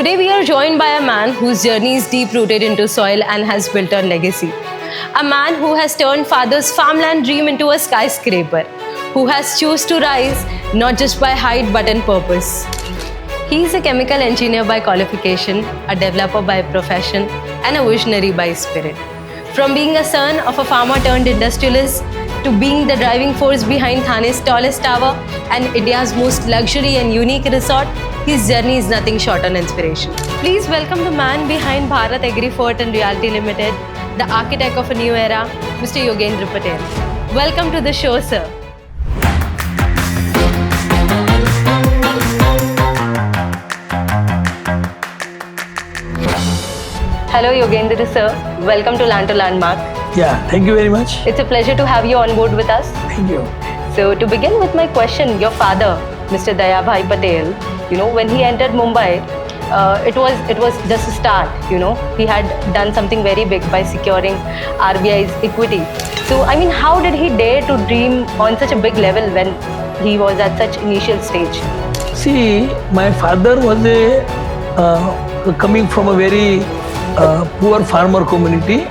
Today we are joined by a man whose journey is deep-rooted into soil and has built a legacy. A man who has turned father's farmland dream into a skyscraper, who has chosen to rise not just by height but in purpose. He is a chemical engineer by qualification, a developer by profession, and a visionary by spirit. From being a son of a farmer turned industrialist to being the driving force behind Thane's tallest tower and India's most luxury and unique resort, his journey is nothing short on inspiration. Please welcome the man behind Bharat Fert and Realty Limited, the architect of a new era, Mr. Yogendra Patel. Welcome to the show, sir. Hello Yogendra sir, welcome to Land to Landmark. Yeah, thank you very much. It's a pleasure to have you on board with us. Thank you. So to begin with my question, your father, Mr. Dayabhai Patel, when he entered Mumbai, it was just a start, he had done something very big by securing RBI's equity. So how did he dare to dream on such a big level when he was at such initial stage? See, my father was coming from a very poor farmer community,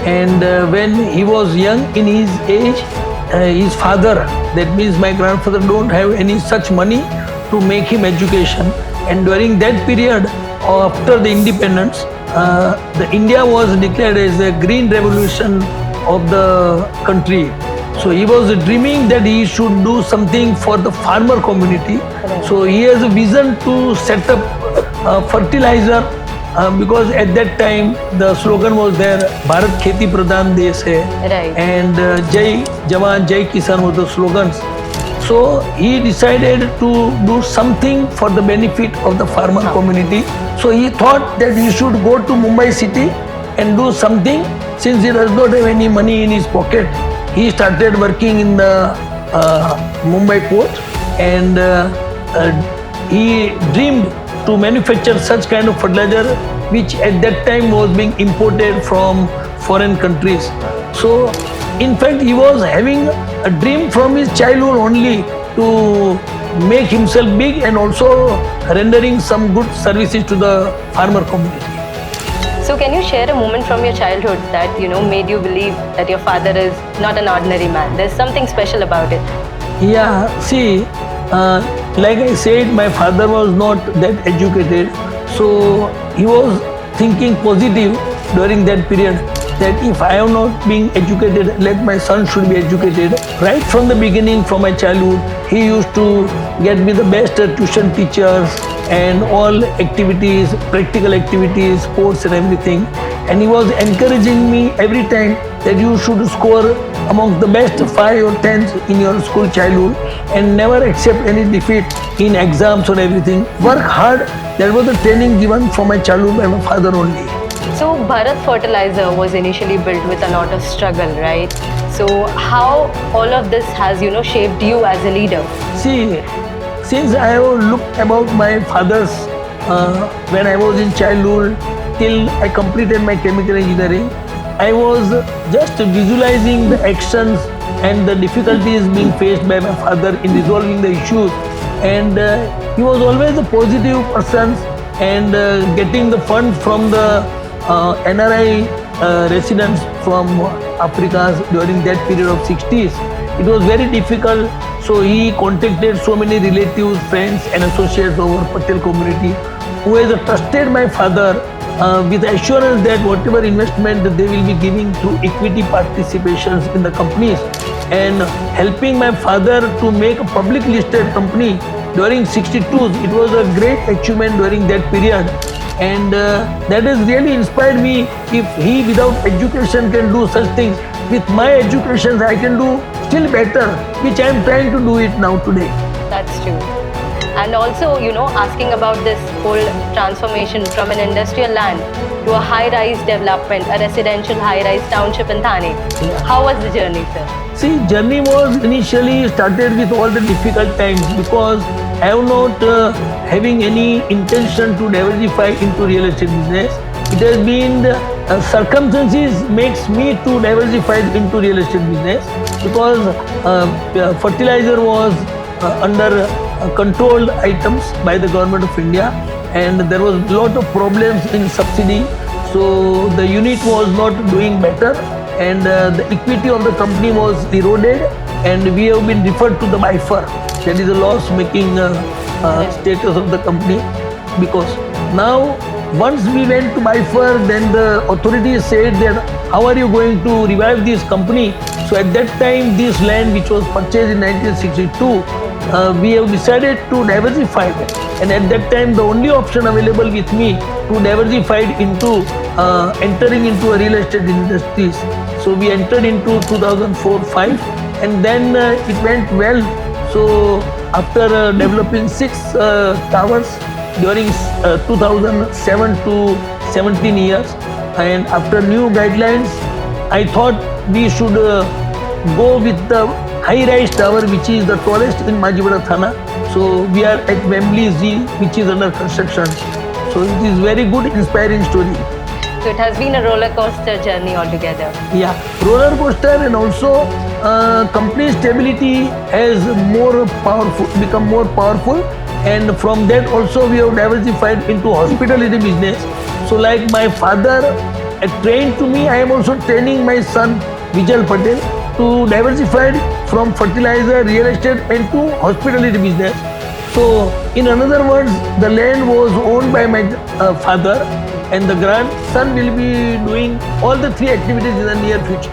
and when he was young in his age, his father, that means my grandfather, don't have any such money to make him education. And during that period, after the independence, the India was declared as a green revolution of the country. So he was dreaming that he should do something for the farmer community. So he has a vision to set up fertilizer, because at that time the slogan was there, Bharat Kheti Pradhan Desh hai, Right. and Jai Jawan, Jai Kisan were the slogans. So he decided to do something for the benefit of the farmer community. So he thought that he should go to Mumbai city and do something. Since he does not have any money in his pocket, he started working in the Mumbai port, and he dreamed to manufacture such kind of fertilizer which at that time was being imported from foreign countries. So in fact he was having a dream from his childhood only to make himself big and also rendering some good services to the farmer community. So can you share a moment from your childhood that made you believe that your father is not an ordinary man? There's something special about it. Yeah, see, like I said, my father was not that educated, so he was thinking positive during that period, that if I am not being educated, let my son should be educated. Right from the beginning, from my childhood, he used to get me the best tuition teachers and all activities, practical activities, sports and everything. And he was encouraging me every time that you should score among the best 5 or 10s in your school childhood and never accept any defeat in exams or everything. Work hard. That was the training given from my childhood by my father only. So Bharat Fertilizer was initially built with a lot of struggle, right? So how all of this has, shaped you as a leader? See, since I have looked about my father's, when I was in childhood till I completed my chemical engineering, I was just visualizing the actions and the difficulties being faced by my father in resolving the issues. And he was always a positive person, and getting the funds from the NRI residents from Africa during that period of 60s. It was very difficult, so he contacted so many relatives, friends and associates over Patel community, who has trusted my father with assurance that whatever investment they will be giving through equity participations in the companies, and helping my father to make a public listed company during 62s. It was a great achievement during that period. And that has really inspired me. If he without education can do such things, with my education I can do still better, which I am trying to do it now today. That's true. And also, asking about this whole transformation from an industrial land to a high-rise development, a residential high-rise township in Thane. Yeah. How was the journey, sir? See, journey was initially started with all the difficult times, because I am not having any intention to diversify into real estate business. It has been circumstances makes me to diversify into real estate business, because fertilizer was under controlled items by the government of India, and there was a lot of problems in subsidy. So the unit was not doing better, and the equity of the company was eroded, and we have been referred to the BIFER. That is a loss-making status of the company, because now once we went to BIFER, then the authorities said that how are you going to revive this company? So at that time, this land which was purchased in 1962, we have decided to diversify it. And at that time, the only option available with me to diversify into entering into a real estate industries. So we entered into 2004-5, and then it went well. So after developing 6 towers during 2007 to 17 years, and after new guidelines, I thought we should go with the high-rise tower, which is the tallest in Majiwada Thana. So we are at Wembley Z, which is under construction. So it is very good, inspiring story. So it has been a roller coaster journey altogether. Yeah, roller coaster, and also company stability has become more powerful, and from that also we have diversified into hospitality business. So like my father trained to me, I am also training my son Yogendra Patel to diversify from fertilizer, real estate, and to hospitality business. So in other words, the land was owned by my father, and the grandson will be doing all the 3 activities in the near future,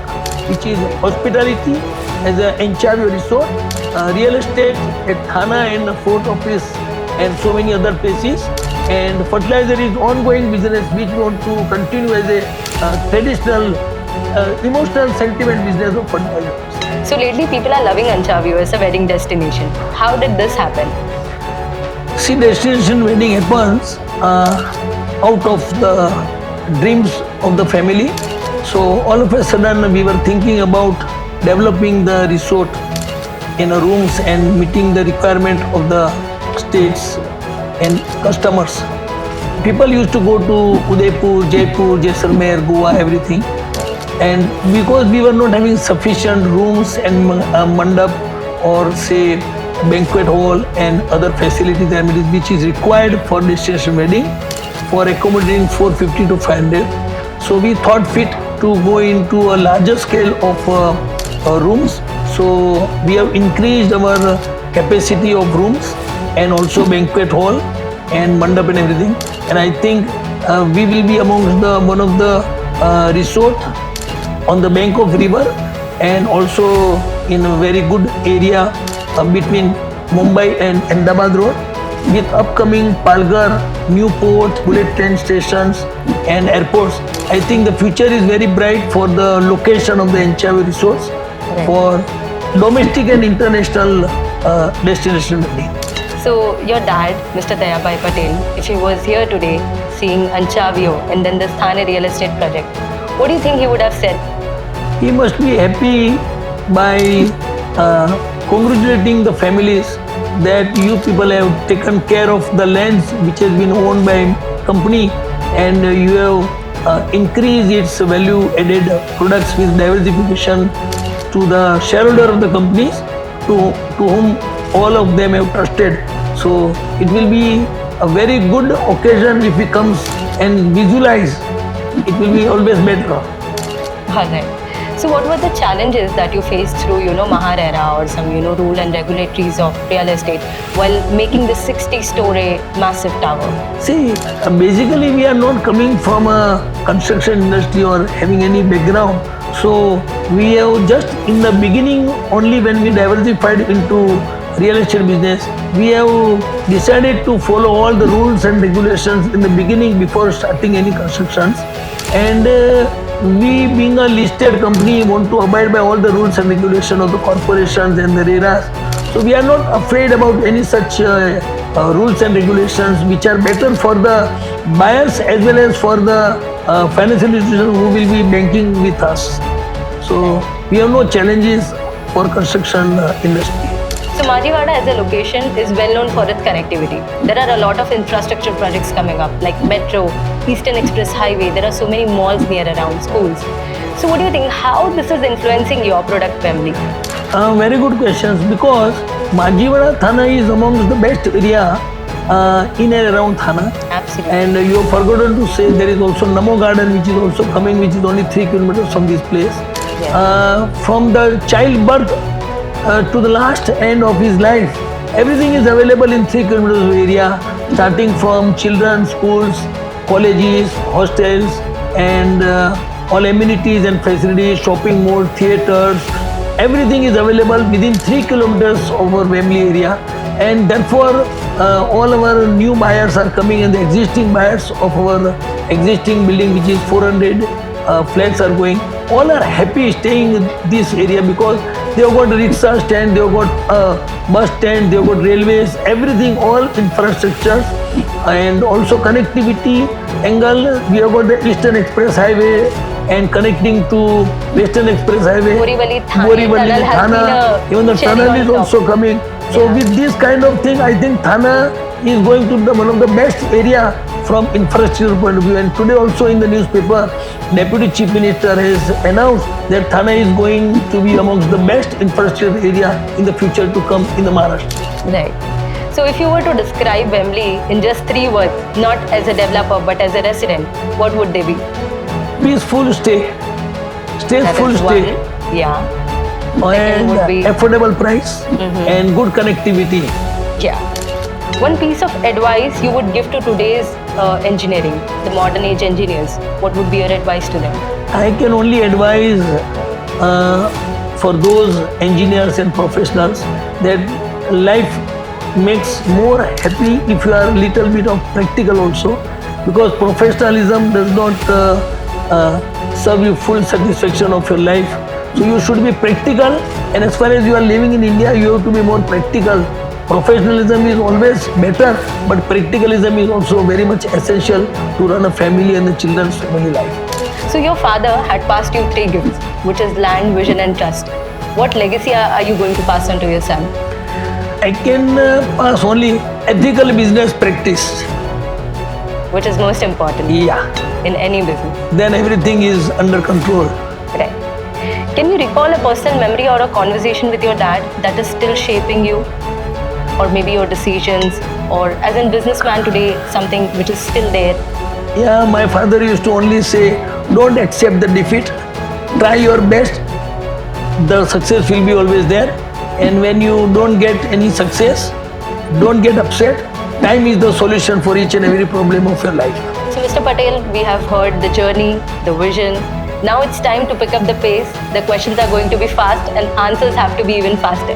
which is hospitality as an Anchaviyo resort, real estate at Thana and Fort office, and so many other places. And fertilizer is ongoing business which we want to continue as a traditional, emotional sentiment business of fertilizer. So lately people are loving Anchaviyo as a wedding destination. How did this happen? See, destination wedding happens out of the dreams of the family. So all of a sudden we were thinking about developing the resort in a rooms and meeting the requirement of the states and customers. People used to go to Udaipur, Jaipur, Jaisalmer, Goa, everything. And because we were not having sufficient rooms and mandap, or say banquet hall and other facilities amenities which is required for destination wedding for accommodating 450 to 500. So we thought fit to go into a larger scale of rooms. So we have increased our capacity of rooms and also banquet hall and mandap and everything. And I think we will be amongst one of the resort on the bank of river, and also in a very good area between Mumbai and Ahmedabad road, with upcoming Palghar, new ports, bullet train stations and airports. I think the future is very bright for the location of the Anchaviyo resorts for domestic and international destination wedding. So your dad, Mr. Dayabai Patel, if he was here today seeing Anchaviyo and then the Thane real estate project, what do you think he would have said? He must be happy by congratulating the families that you people have taken care of the lands which has been owned by company, and you have increased its value added products with diversification to the shareholder of the companies to whom all of them have trusted. So it will be a very good occasion if he comes and visualize. It will be always better. All right. So what were the challenges that you faced through, Mahar era or some, rule and regulatories of real estate while making this 60-story massive tower? See, basically we are not coming from a construction industry or having any background. So we have just in the beginning, only when we diversified into real estate business, we have decided to follow all the rules and regulations in the beginning before starting any constructions. And we, being a listed company, want to abide by all the rules and regulations of the corporations and the RERAs. So we are not afraid about any such rules and regulations which are better for the buyers as well as for the financial institutions who will be banking with us. So we have no challenges for construction industry. So Majiwada as a location is well known for its connectivity. There are a lot of infrastructure projects coming up like Metro, Eastern Express Highway. There are so many malls near around, schools. So what do you think, how this is influencing your product family? Very good questions, because Majiwada Thana is amongst the best area in and around Thana. Absolutely. And you have forgotten to say there is also Namo Garden, which is also coming, which is only 3 kilometers from this place. From the childbirth to the last end of his life, everything is available in 3 kilometers of area, starting from children's schools, colleges, hostels, and all amenities and facilities, shopping mall, theaters. Everything is available within 3 kilometers of our Wembley area, and therefore all our new buyers are coming, and the existing buyers of our existing building, which is 400 flats, are going. All are happy staying in this area because they have got a rickshaw stand, they have got a bus stand, they have got railways, everything, all infrastructures, and also connectivity angle. We have got the Eastern Express Highway and connecting to Western Express Highway. Borivali, Thana, even the tunnel is also coming. So with this kind of thing, I think Thana is going to be one of the best area from infrastructure point of view. And today also in the newspaper, Deputy Chief Minister has announced that Thana is going to be amongst the best infrastructure area in the future to come in the Maharashtra. Right. So if you were to describe Wembley in just 3 words, not as a developer but as a resident, what would they be? Peaceful stay, stayful stay. One. Yeah. And affordable price and good connectivity. Yeah. One piece of advice you would give to today's engineering, the modern age engineers, what would be your advice to them? I can only advise for those engineers and professionals that life makes more happy if you are a little bit of practical also, because professionalism does not serve you full satisfaction of your life. So you should be practical, and as far as you are living in India, you have to be more practical. Professionalism is always better, but practicalism is also very much essential to run a family and the children's family life. So your father had passed you 3 gifts, which is land, vision and trust. What legacy are you going to pass on to your son? I can pass only ethical business practice. Which is most important. Yeah. In any business. Then everything is under control. Right. Can you recall a personal memory or a conversation with your dad that is still shaping you? Or maybe your decisions, or as a businessman today, something which is still there? Yeah, my father used to only say, don't accept the defeat, try your best, the success will be always there. And when you don't get any success, don't get upset. Time is the solution for each and every problem of your life. So Mr. Patel, we have heard the journey, the vision. Now it's time to pick up the pace. The questions are going to be fast and answers have to be even faster.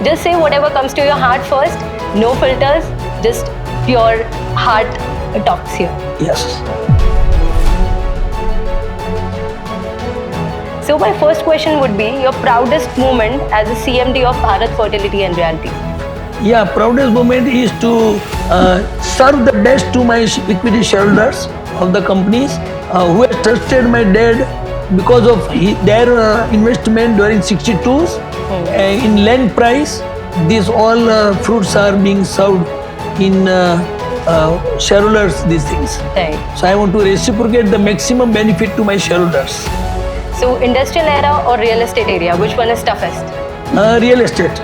Just say whatever comes to your heart first. No filters, just pure heart talks here. Yes. So my first question would be your proudest moment as a CMD of Bharat Fertility and Realty. Yeah, proudest moment is to serve the best to my equity shareholders of the companies who have trusted my dad because of their investment during 62s in land price. These all fruits are being served in shareholders, these things. Right. So I want to reciprocate the maximum benefit to my shareholders. So industrial era or real estate area, which one is toughest? Real estate.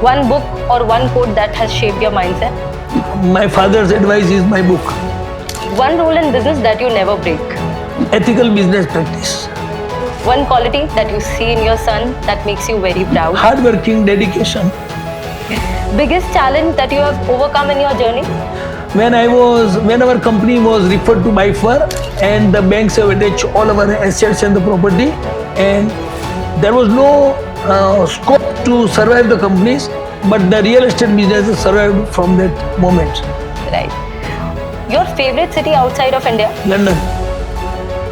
One book or one quote that has shaped your mindset? My father's advice is my book. One rule in business that you never break? Ethical business practice. One quality that you see in your son that makes you very proud? Hardworking, dedication. Biggest challenge that you have overcome in your journey? When our company was referred to by Fert, and the banks have attached all our assets and the property, and there was no scope to survive the companies, but the real estate business has survived from that moment. Right. Your favorite city outside of India? London.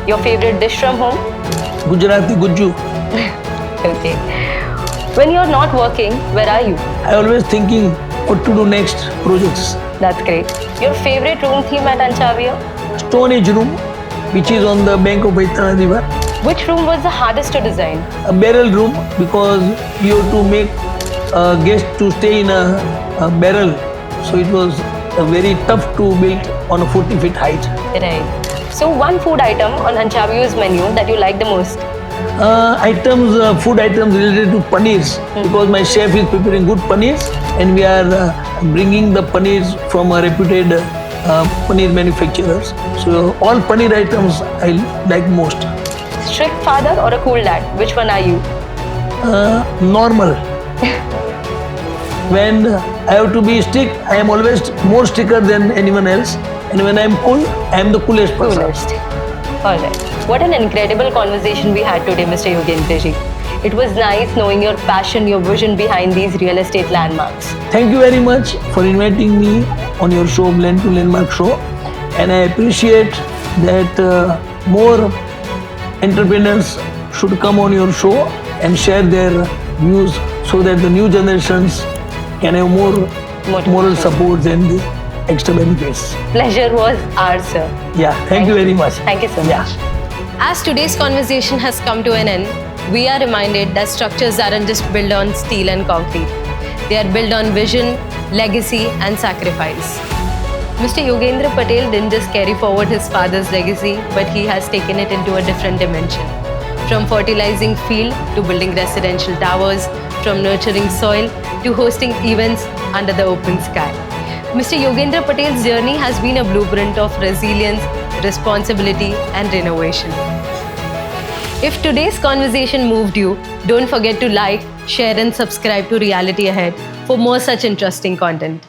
Your favorite dish from home? Gujarati Gujju. Okay. When you're not working, where are you? I always thinking what to do next, projects. That's great. Your favorite room theme at Anchaviyo? Stone Age room, which is on the bank of Vaitana River. Which room was the hardest to design? A barrel room, because you have to make a guest to stay in a barrel. So it was very tough to build on a 40 feet height. Right. So one food item on Anchaviyo's menu that you like the most? Food items related to paneers, because my chef is preparing good paneers, and we are bringing the paneers from a reputed paneer manufacturers. So all paneer items I like most. Strict father or a cool dad? Which one are you? Normal. When I have to be strict, I am always more stricter than anyone else. And when I am cool, I am the coolest person. Coolest. Alright. What an incredible conversation we had today, Mr. Yogendra ji. It was nice knowing your passion, your vision behind these real estate landmarks. Thank you very much for inviting me on your show, Land to Landmark show. And I appreciate that more entrepreneurs should come on your show and share their views so that the new generations can have more moral support and the extra benefits. Pleasure was ours, sir. Yeah, thank you very much. Thank you so much. As today's conversation has come to an end, we are reminded that structures aren't just built on steel and concrete. They are built on vision, legacy, and sacrifice. Mr. Yogendra Patel didn't just carry forward his father's legacy, but he has taken it into a different dimension. From fertilizing field to building residential towers, from nurturing soil to hosting events under the open sky. Mr. Yogendra Patel's journey has been a blueprint of resilience, responsibility, and renovation. If today's conversation moved you, don't forget to like, share, and subscribe to Reality Ahead for more such interesting content.